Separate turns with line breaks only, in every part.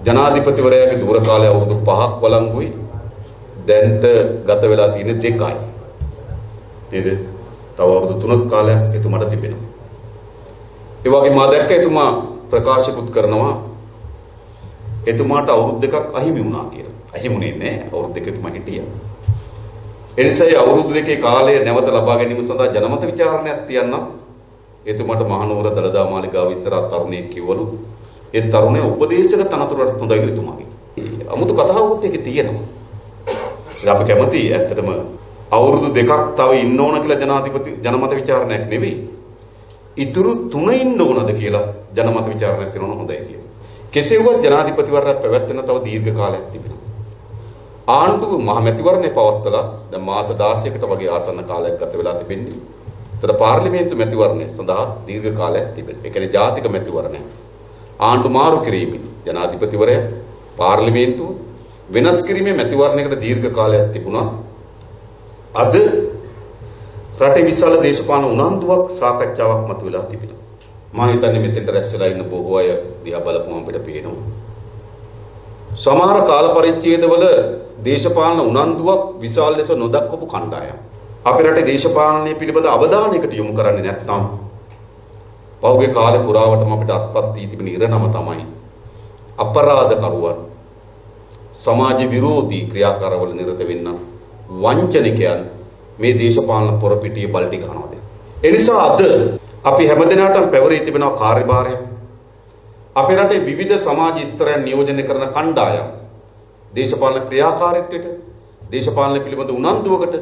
ජනාධිපතිවරයාගේ දුර කාලය අවුරුදු 5ක් වළංගුයි. දැන්ට ගත වෙලා තියෙන්නේ 2යි. නේද? තව අවුරුදු 3ක් කාලයක් එතුමාට තිබෙනවා. ඒ වගේම මා දැක්ක එතුමා ප්‍රකාශකුත් කරනවා එතුමාට අවුරුදු 2ක් අහිමි වුණා කියලා. අහිමුනේ නැහැ. අවුරුදු 2 එතුමා හිටියා. එනිසා ඒ අවුරුදු 2 කාලය නැවත ලබා ගැනීම සඳහා ජනමත විචාරණයක් තියන්න එතුමාට මහනුවර දළදා මාලිගාව ඉස්සරහ තරුණයෙක් කිව්වලු. ඒ තරුණයා උපදේශක තනතුරට හොඳයි කියලා එතුමාගේ. අමුතු කතාවකුත් ඒකේ තියෙනවා. අපි කැමති ඇත්තටම අවුරුදු 2ක් තව ඉන්න ඕන කියලා ජනමත විචාරණයක් නෙවෙයි. ඉතුරු 3 ඉන්න ඕනද කියලා ජනමත විචාරණයක් කරනවා හොඳයි කියලා. කෙසේ වුවත් ජනාධිපතිවරයා පැවැත්වෙන තව දීර්ඝ කාලයක් තිබෙනවා. ආණ්ඩුව මහ මැතිවරණය පවත්වලා දැන් මාස 16කට වගේ ආසන්න කාලයක් ගත වෙලා තිබෙන්නේ. ඒතර පාර්ලිමේන්තු මැතිවරණය සඳහා දීර්ඝ කාලයක් තිබෙනවා. ඒ කියන්නේ ජාතික මැතිවරණය. ආණ්ඩු මාරු කිරීමෙන් ජනාධිපතිවරයා පාර්ලිමේන්තුව වෙනස් කිරීමේ මැතිවරණයකට දීර්ඝ කාලයක් තිබුණා. අද රටේ විශාල දේශපාලන උනන්දුවක් සාකච්ඡාවක් මතුවලා තිබෙනවා. මම හිතන්නේ මෙතෙන්ට රැස් වෙලා ඉන්න බොහෝ අය දිහා බලපුවම අපිට පේනවා. සමහර කාල පරිච්ඡේදවල දේශපාලන උනන්දුවක් විශාල ලෙස නොදක්වපු කණ්ඩායම්. අපේ රටේ දේශපාලනය පිළිබඳ අවධානයකට යොමු කරන්නේ නැත්නම් පහුගිය කාලේ පුරාවටම අපිට අත්පත් වී තිබෙන ඉරණම තමයි අපරාධකරුවන් සමාජ විරෝධී ක්‍රියාකාරවල නිරත වෙන්න වංචනිකයන් මේ දේශපාලන පොරපිටියේ බල්ටි ගන්නවා. ඒ නිසා අද අපි හැමදෙනාටම පැවරී තිබෙන කාර්යභාරය අපේ රටේ විවිධ සමාජ ස්තරයන් නියෝජනය කරන කණ්ඩායම් දේශපාලන ක්‍රියාකාරීත්වයට, දේශපාලන පිළිබඳ උනන්දුවකට,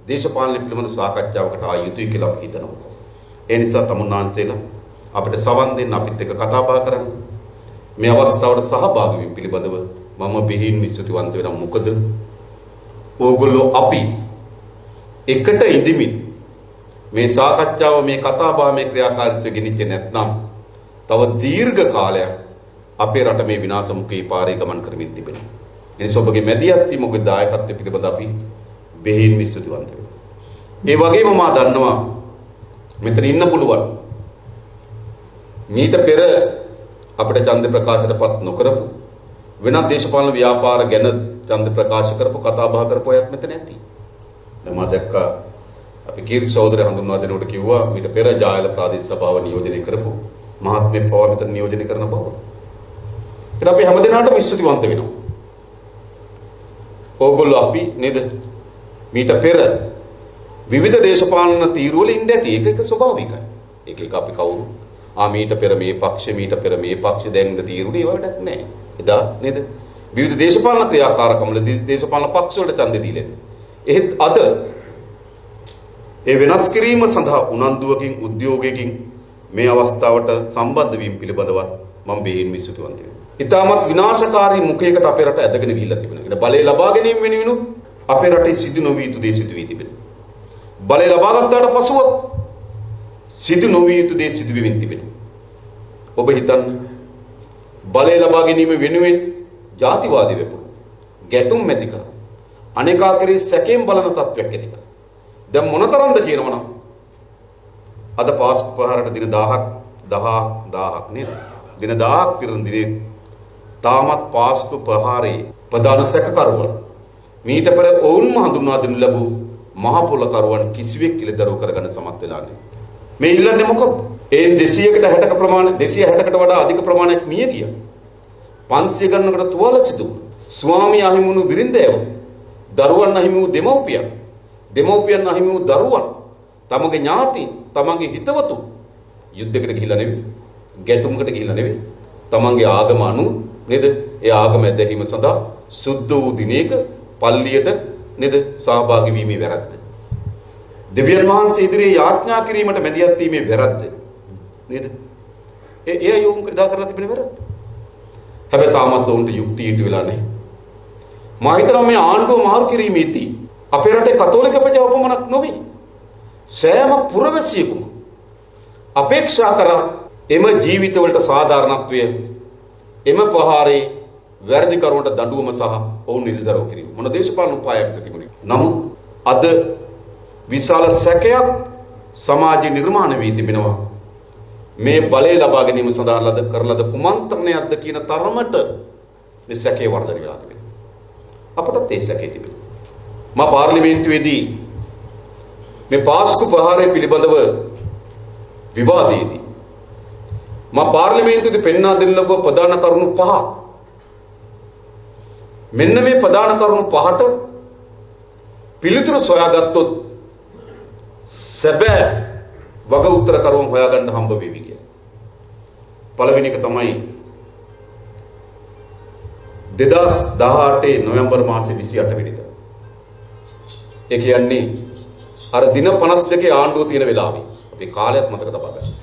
දේශපාලන පිළිබඳ සාකච්ඡාවකට ආ යුතුයි කියලා අපි හිතනවා. ඒ නිසා තමුන්නාන්සේලා අපිට සවන් දෙන්න අපිත් එක්ක කතා බහ කරන්න. මේ අවස්ථාවට සහභාගී වීම පිළිබඳව මම බෙහෙින් විශ්වතිවන්ත වෙනවා. මොකද ඕගොල්ලෝ අපි එකට ඉඳිමින් මේ සාකච්ඡාව, මේ කතා බහ, මේ ක්‍රියාකාරීත්වය ගෙනිච්චේ නැත්නම් තව දීර්ඝ කාලයක් අපේ රට මේ විනාශ මුඛේ පාරේ ගමන් කරමින් තිබෙනවා. එනිසා ඔබගේ මැදිහත් වීම, ඔබගේ දායකත්වය පිළිබඳ අපි බෙහෙින් විශ්වතිවන්ත වෙනවා. ඒ වගේම මා දන්නවා මෙතන ඉන්න පුළුවන් මීට පෙර අපිට ඡන්ද ප්‍රකාශයටපත් නොකරපු වෙනත් දේශපාලන ව්‍යාපාර ගැන ඡන්ද ප්‍රකාශ කරපු කතා බහ කරපු අයත් මෙතන ඇති. දැන් මම දැක්කා අපි කීර්ති සහෝදරය හඳුන්වා දෙනකොට කිව්වා මීට පෙර ජායල ප්‍රාදේශ සභාව නියෝජනය කරපු මහත්මයෙක් පවා මෙතන නියෝජනය කරන බව. ඒක අපි හැමදෙනාටම විශ්වතිවන්ත වෙනවා. ඕගොල්ලෝ අපි නේද මීට පෙර විවිධ දේශපාලන තීරුවල ඉඳ ඇති. ඒක ස්වභාවිකයි. ඒක අපි කවුරු මීට පෙර මේ පක්ෂ, මීට පෙර මේ පක්ෂ දැන් ඉඳ තීරුනේ ඒවට නැහැ. එදා නේද විවිධ දේශපාලන ක්‍රියාකාරකම් වල දේශපාලන පක්ෂ වලට ඡන්ද දීලා. එහෙත් අද ඒ වෙනස් කිරීම සඳහා උනන්දුවකින්, උද්‍යෝගයකින් මේ අවස්ථාවට සම්බන්ධ වීම පිළිබඳව මම බෙහෙින් විශ්වතිවන්ත වෙනවා. ඊටමත් විනාශකාරී මුඛයකට අපේ රට ඇදගෙන ගිහිල්ලා තිබෙනවා. ඒ බලය ලබා ගැනීම වෙනුවෙන් අපේ රටේ සිදු නොවිය යුතු දේ සිදු වී තිබෙනවා. බලය ලබා ගන්නට පසුව සිදු නොවිය යුතු දේ සිදු වෙමින් තිබෙනවා. ඔබ හිතන්න බලය ලබා ගැනීම වෙනුවෙන් ජාතිවාදී වෙපොළු ගැටුම් ඇති කර අනේකා කරේ සැකයෙන් බලන තත්වයක් ඇති කර. දැන් මොනතරම්ද කියනවනම් අද පාස්කු ප්‍රහාරයට දින 1000ක් නේද? දින 1000ක් පිරෙන දිනේ තාමත් පාස්කු ප්‍රහාරයේ ප්‍රධාන සැකකරුවන් මීට පෙර ඔවුන්ම හඳුන්වා දෙනු ලැබූ මහ පොළකරුවන් කිසිවෙක් ඉලදරුව කරගන්න සමත් වෙලා නැහැ. මේ ඉල්ලන්නේ මොකද? ඒ 260ක ප්‍රමාණය 260කට වඩා අධික ප්‍රමාණයක් මිය ගියා. 500 ගණනකට තුවාල සිදු ස්වාමී අහිමි වුණු බිරිඳයව, දරුවන් අහිමි වූ දෙමව්පියන්, දෙමව්පියන් අහිමි වූ දරුවන්, තමගේ ඥාතීන්, තමගේ හිතවතු යුද්ධයකට ගිහිල්ලා නෙවෙයි, ගැටුමකට ගිහිල්ලා නෙවෙයි, තමන්ගේ ආගම අනුව නේද? ඒ ආගම ඇදහිීම සඳහා සුද්ධ වූ දිනයක පල්ලියට නේද සහභාගී වීමේ වැරද්ද. දෙවියන් වහන්සේ ඉදිරියේ යාඥා කිරීමට මැදිහත් වීමේ වැරද්ද නේද? ඒ යොමු එදා කරලා තිබෙන වැරද්ද. හැබැයි තාමත් උන්ට යුක්තිය ඉටු වෙලා නැහැ. මා හිතනවා මේ ආණ්ඩුව මාරු කිරීමේදී අපේ රටේ කතෝලික ප්‍රජාව පමණක් නොවේ සෑම පුරවැසියෙකුම අපේක්ෂා කරා එම ජීවිතවලට සාධාරණත්වය, එම පහාරේ වැරදි කරුවන්ට දඬුවම සහ ඔවුන් නිරදරව කිරීම මොන දේශපාලන උපායක්ද තිබුණේ. නමුත් අද විශාල සැකයක් සමාජය නිර්මාණය වී තිබෙනවා. මේ බලය ලබා ගැනීම සඳහා කරන ලද කුමන්ත්‍රණයක්ද කියන තරමට මේ සැකේ වර්ධනය වෙලා තිබෙනවා. අපටත් ඒ සැකේ තිබෙනවා. මා පාර්ලිමේන්තුවේදී මේ පාස්කු ප්‍රහාරය පිළිබඳව විවාදයේදී මා පාර්ලිමේන්තුවේදී පෙන්වා දෙන්න ලබන ප්‍රධාන කරුණු 5. මෙන්න මේ ප්‍රධාන කරුණු 5ට පිළිතුරු සොයාගත්තොත් සැබෑ වග උත්තරකරුවන් හොයාගන්න හම්බ වෙවි කියලා. පළවෙනි එක තමයි 2018 නොවැම්බර් මාසේ 28 වෙනිදා. ඒ කියන්නේ අර දින 52 ආණ්ඩුව තියෙන වෙලාවේ අපි කාලයක් මතක තබා ගන්න.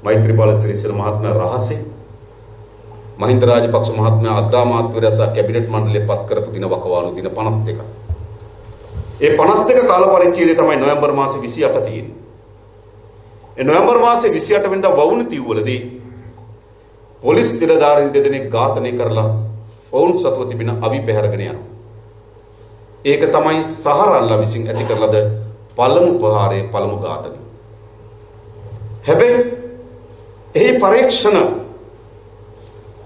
මෛත්‍රීපාල සිරිසේන මහත්මයා රහසේ මහින්ද රාජපක්ෂ මහත්මයා අග්‍රාමාත්‍යවරයා සහ කැබිනට් මණ්ඩලය පත් කරපු දින වකවානු දින 52. ඒ 52 කාල පරිච්ඡේදය තමයි නොවැම්බර් මාසේ 28 තියෙන්නේ. ඒ නොවැම්බර් මාසේ 28 වෙනිදා වවුනි තිව්වලදී පොලිස් නිලධාරීන් දෙදෙනෙක් ඝාතනය කරලා ඔවුන් සතුව තිබෙන අවි පැහැරගෙන යනවා. ඒක තමයි සහරල්ලා විසින් ඇති කරලද පළමු ප්‍රහාරයේ පළමු ඝාතනය. හැබැයි එහි පරීක්ෂණ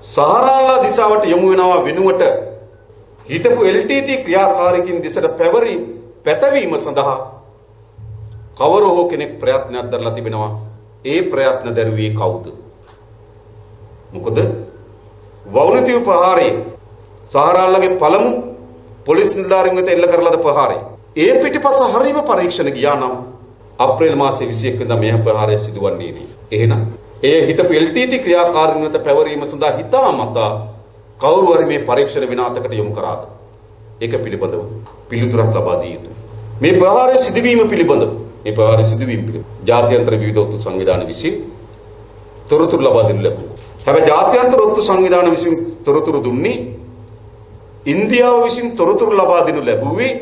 සහරල්ලා දිසාවට යොමු වෙනවා වෙනුවට හිටපු LTT ක්‍රියාකාරකින් දෙසට පැතවීම සඳහා කවර හෝ කෙනෙක් ප්‍රයත්නයක් දරලා තිබෙනවා. ඒ ප්‍රයත්න දරුවේ කවුද? මොකද වවුනිතිව ප්‍රහාරයේ සහරල්ලාගේ පළමු පොලිස් නිලධාරීන් වෙත එල්ල කරලාද ප්‍රහාරය. ඒ පිටිපස හරීම පරීක්ෂණ ගියා නම් අප්‍රේල් මාසයේ 21 වෙනිදා මේ ප්‍රහාරය සිදුවන්නේ නේ. එහෙනම් ඒ හිටපු LTT ක්‍රියාකාරීන් වෙත පැවරීම සඳහා හිතාමතා කවුරු හරි මේ පරීක්ෂණ විනාශකට යොමු කරාද? ඒක පිළිබඳව පිළිතුරක් ලබා දිය යුතුයි. මේ ප්‍රහාරය සිදුවීම පිළිබඳව ජාත්‍යන්තර විවිධ ඔත්තු සංවිධාන විසින් තොරතුරු ලබා දෙනු ලැබුවා. හැබැයි ජාත්‍යන්තර ඔත්තු සංවිධාන විසින් තොරතුරු දුන්නේ ඉන්දියාව විසින් තොරතුරු ලබා දෙනු ලැබුවේ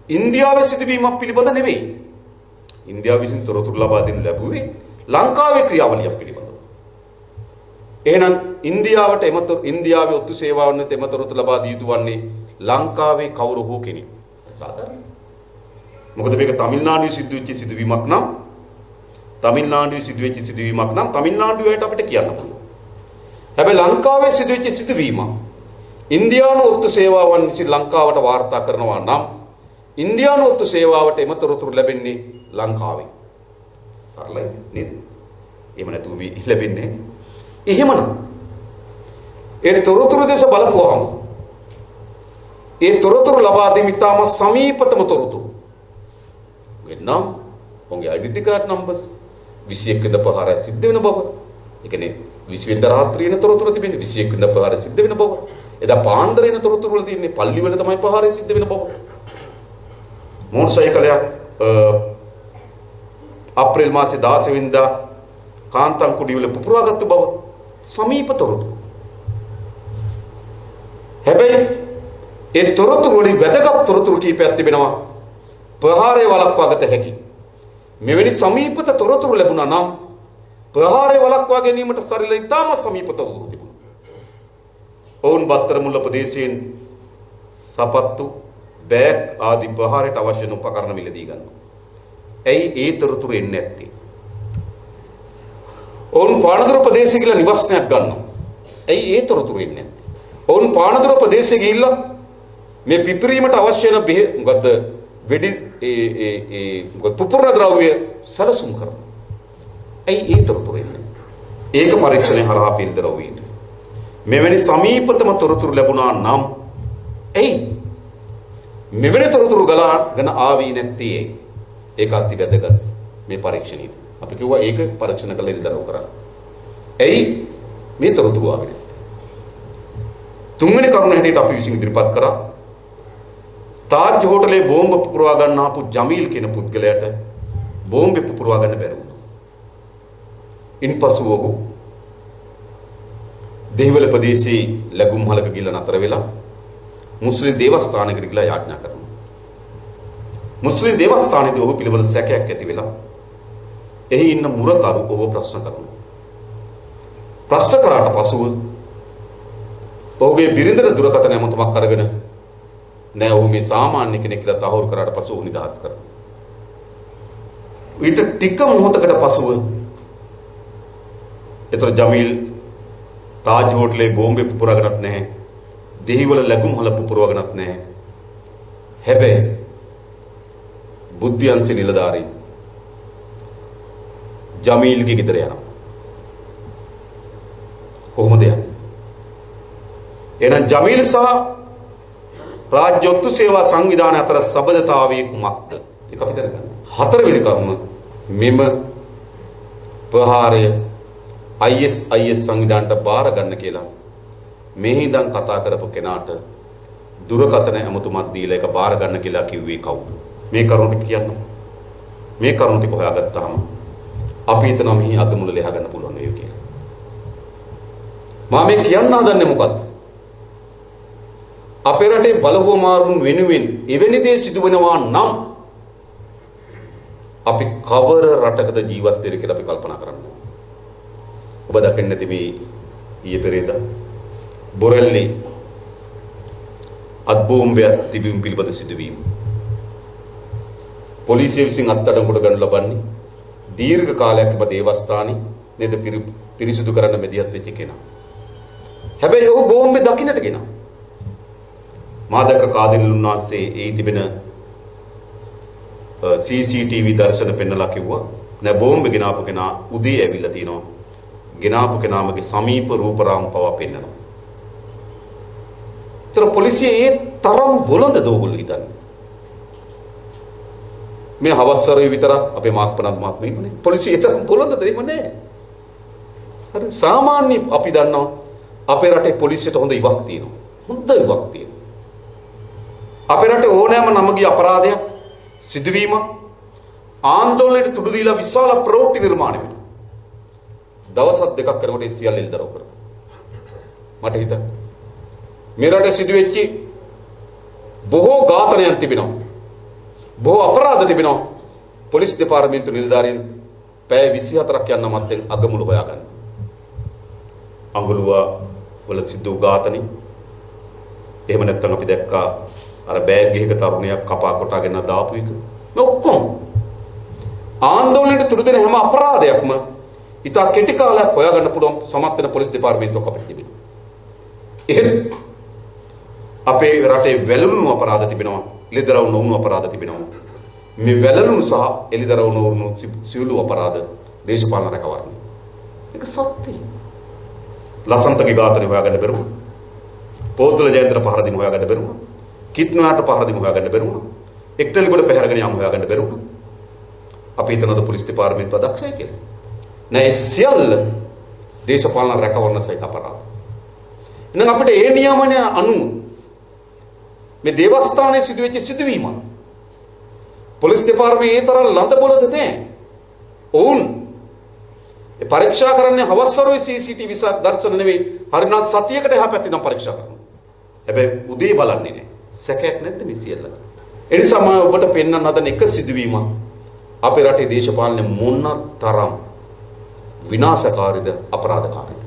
ඉන්දියාවේ සිදුවීමක් පිළිබඳ නෙවෙයි. ඉන්දියාව විසින් තොරතුරු ලබා දෙනු ලැබුවේ ලංකාවේ ක්‍රියාවලියක් පිළිබඳව. එහෙනම් ඉන්දියාවේ ඔත්තු සේවාවන් වෙත එම තොරතුරු ලබා දී යුතු වන්නේ ලංකාවේ කවුරු හෝ කෙනෙක්. සාධාරණයි. මොකද මේක තමිල්නාඩුවේ සිදුවෙච්ච සිදුවීමක් නම් තමිල්නාඩුවට අපිට කියන්න පුළුවන්. හැබැයි ලංකාවේ සිදුවෙච්ච සිදුවීමක් ඉන්දියානු ඔත්තු සේවාවන් විසින් ලංකාවට වාර්තා කරනවා නම් ඉන්දියානු ඔත්තු සේවාවට එම තොරතුරු ලැබෙන්නේ ලංකාවේ. සරලයි නේද? එහෙම නැතුව මේ ලැබෙන්නේ. එහෙමනම් ඒ තොරතුරු දෙස බලපුවාම ඒ තොරතුරු ලබා දෙමින් ඉතාම සමීපතම තොරතුරු වෙනම් ඔවුන්ගේ ඩෙන්ටිටි කාඩ් නම්බර්ස් 21 වෙනිදා ප්‍රහාරය සිද්ධ වෙන බව. ඒ කියන්නේ 20 වෙනිදා රාත්‍රියේ තොරතුරු තිබෙන්නේ 21 වෙනිදා ප්‍රහාරය සිද්ධ වෙන බව. එදා පාන්දරේන තොරතුරු වල තියෙන්නේ පල්ලි වල තමයි ප්‍රහාරය සිද්ධ වෙන බව. මෝටර් සයිකලයක් අප්‍රේල් මාසේ 16 වෙනිදා කාන්තන් කුඩිවල පුපුරාගත්තු බව සමීප තොරතුරු. හැබැයි ඒ තොරතුරු වලින් වැදගත් තොරතුරු කීපයක් තිබෙනවා ප්‍රහාරය වළක්වා ගත හැකි. මෙවැනි සමීපත තොරතුරු ලැබුණා නම් ප්‍රහාරය වළක්වා ගැනීමට සරිල ඉතාම සමීප තොරතුරු තිබුණා. ඔවුන් බත්තරමුල්ල ප්‍රදේශයෙන් සපත්තු බෑග් ආදී ප්‍රහාරයට අවශ්‍ය උපකරණ මිලදී ගන්නවා. ඇයි ඒ තොරතුරු එන්නේ නැත්තේ? ඔවුන් පානදුර ප්‍රදේශයේ ගිහිල්ලා නිවාසයක් ගන්නවා. ඇයි ඒ තොරතුරු එන්නේ නැත්තේ? ඔවුන් පානදුර ප්‍රදේශයේ ගිහිල්ලා මේ පිපිරීමට අවශ්‍ය වෙන මොකද්ද වෙඩි පුපුරන ද්‍රව්‍ය සැලසුම් කරනවා. ඇයි ඒ තොරතුරු එන්නේ? ඒක පරීක්ෂණය හරහා පිළිදරව් වෙන්නේ. මෙවැනි සමීපතම තොරතුරු ලැබුණා නම් ඇයි මෙවැනි තොරතුරු ගලාගෙන ආවේ නැත්තේ? ඒක අති වැදගත් මේ පරීක්ෂණයේදී. අපි කිව්වා ඒක පරීක්ෂණ කළ ඉල්දරව් කරන්න. ඇයි මේ තොරතුරු ආවේ නැත්තේ? තුන්වෙනි කරුණ හැටියට අපි විසින් ඉදිරිපත් කරා තාජ් හෝටලේ බෝම්බ පුපුරවා ගන්න ආපු ජමීල් කියන පුද්ගලයාට බෝම්බ පුපුරවා ගන්න බැරි වුණා. ඉන්පසු ඔහු දෙහිවල ප්‍රදේශයේ ලැබුම්හලක ගිහිල්ලා නතර වෙලා මුස්ලිම් දේවස්ථානයකට ගිහිල්ලා යාඥා කරනවා. මුස්ලිම් දේවස්ථානයේදී ඔහු පිළිබඳ සැකයක් ඇති වෙලා එහි ඉන්න මුරකරු ඔහු ප්‍රශ්න කරනවා. ප්‍රශ්න කරාට පසුව ඔහුගේ බිරිඳට දුරකථන ඇමතුමක් අරගෙන නෑ ඔහු මේ සාමාන්‍ය කෙනෙක් කියලා තහවුරු කරාට පසු ඔහු නිදහස් කරනවා. ඊට ටික මොහොතකට පසුව ඒතර ජමීල් තාජ් හෝටලේ බෝම්බේ පුපුරගෙනත් නැහැ. දෙහිවල ලැබුම් හල පුපුරවගෙනත් නැහැ. හැබැයි බුද්ධියන්සේ නිලධාරීන් ජමීල්ගේ ගෙදර යනවා. කොහොමද යන්නේ? එහෙනම් ජමීල් සහ රාජ්‍ය ඔත්තු සේවා සංවිධානය අතර සබඳතාවයේ කුමක්ද? ඒක අපි දැනගන්න. හතරවෙනි කරුණ මෙම ප්‍රහාරය IS සංවිධානයට බාර ගන්න කියලා මේ හිඳන් කතා කරපු කෙනාට දුරකථන ඇමතුමක් දීලා ඒක බාර ගන්න කියලා කිව්වේ කවුද? මේ කරුණ කියන්න. මේ කරුණ ටික හොයාගත්තාම අපි හිතනවා මෙහි අගමුල ලියා ගන්න පුළුවන් වේවි කියලා. මම මේ කියන්න හදන්නේ මොකද්ද? අපේ රටේ බලහුවමාරුන් වෙනුවෙන් එවැනි දේ සිදු වෙනවා නම් අපි කවර රටකද ජීවත් වෙන්නේ කියලා අපි කල්පනා කරන්න. ඔබ දකින්නේ නැති මේ ඊයේ පෙරේදා බොරැල්ලේ අත්බෝම්බය තිබීම පිළිබඳ සිදුවීම. පොලිසිය විසින් අත්අඩංගුවට ගනු ලබන්නේ දීර්ඝ කාලයක් තිබ දේවස්ථානයේ නේද පිරිසිදු කරන්න මෙදියත් වෙච්ච කෙනා. හැබැයි ਉਹ බෝම්බේ දකින්නද කෙනා. මාදක කාදිරුන් වහන්සේ ඒ තිබෙන CCTV දර්ශන පෙන්නලා කිව්වා නෑ බෝම්බ ගෙනාපු කෙනා උදේ ඇවිල්ලා තිනවා. ගෙනාපු කෙනාමගේ සමීප රූපරාම පවා පෙන්නනවා. ඒතර පොලිසිය ඒ තරම් බොළඳද ඕගොල්ලෝ හිතන්නේ? මේ හවස්වරුවේ විතරක් අපේ මාක්පනත් මහත්මයා ඉන්නේ. පොලිසිය ඒ තරම් බොළඳද එහෙම නෑ. හරි සාමාන්‍ය අපි දන්නවා අපේ රටේ පොලිසියට හොඳ ඉවක් තියෙනවා. හොඳ ඉවක් තියෙනවා. අපේ රටේ ඕනෑම නමගේ අපරාධයක් සිදුවීම ආందోලනයට තුඩු දීලා විශාල ප්‍රවෘත්ති නිර්මාණය වෙනවා. දවසක් දෙකක් කරනකොට ඒ සියල්ල එල්දරව් කරනවා. මට හිතන්න. මේ රටේ සිදුවෙච්ච බොහෝ ඝාතනයන් තිබෙනවා. බොහෝ අපරාධ තිබෙනවා. පොලිස් දෙපාර්තමේන්තු නිලධාරීන් පැය 24ක් යන මත්තෙන් අගමුල හොයාගන්න. අඟලුවා වල සිදු ඝාතනෙ. එහෙම නැත්නම් අපි දැක්කා අර බෑග් එකක තරුණයක් කපා කොටගෙන දාපු එක. මේ ඔක්කොම ආందోලනයට තුරු දෙන හැම අපරාධයක්ම ඉතා කෙටි කාලයක් හොයාගන්න පුළුවන් සමත් වෙන පොලිස් දෙපාර්තමේන්තුවක් අපිට තිබෙනවා. එහෙත් අපේ රටේ වැළලුණු අපරාධ තිබෙනවා, එළිදරව් නොවුණු අපරාධ තිබෙනවා. මේ වැළලුණු සහ එළිදරව් නොවුණු සියලු අපරාධ දේශපාලන රැකවරණය. ඒක සත්‍යයි. ලසන්තගේ ඝාතනය හොයාගන්න බැරුව. පොත්වල ජයන්තර පහර දීම හොයාගන්න බැරුව. කිට්නාට පහර දීම හොයාගන්න බැරුව. එක්ටෙලිගොඩ පැහැරගෙන යාම හොයාගන්න බැරුව. අපි හිතනද පොලිස් දෙපාර්තමේන්තුව දක්ෂයි කියලා? නෑ සියල්ල දේශපාලන රැකවරණ සහිත අපරාධ. එහෙනම් අපිට ඒ නියමනය අනුව මේ දේවස්ථානයේ සිදුවෙච්ච සිදුවීම පොලිස් දෙපාර්තමේන්තුවේ ඒ තරම් ලඳ බොලද නැහැ. ඔවුන් ඒ පරීක්ෂා කරන්නේ හවස්වරුවේ CCTV දර්ශන නෙවෙයි හරිනම් සතියකට එහා පැත්තේ නම් පරීක්ෂා කරනවා. හැබැයි උදේ බලන්නේ නැහැ. සැකයක් නැද්ද මේ සියල්ල? ඒ නිසා මම ඔබට පෙන්වන්න හදන එක සිදුවීම අපේ රටේ දේශපාලනේ මොන තරම් විනාශකාරීද අපරාධකාරීද?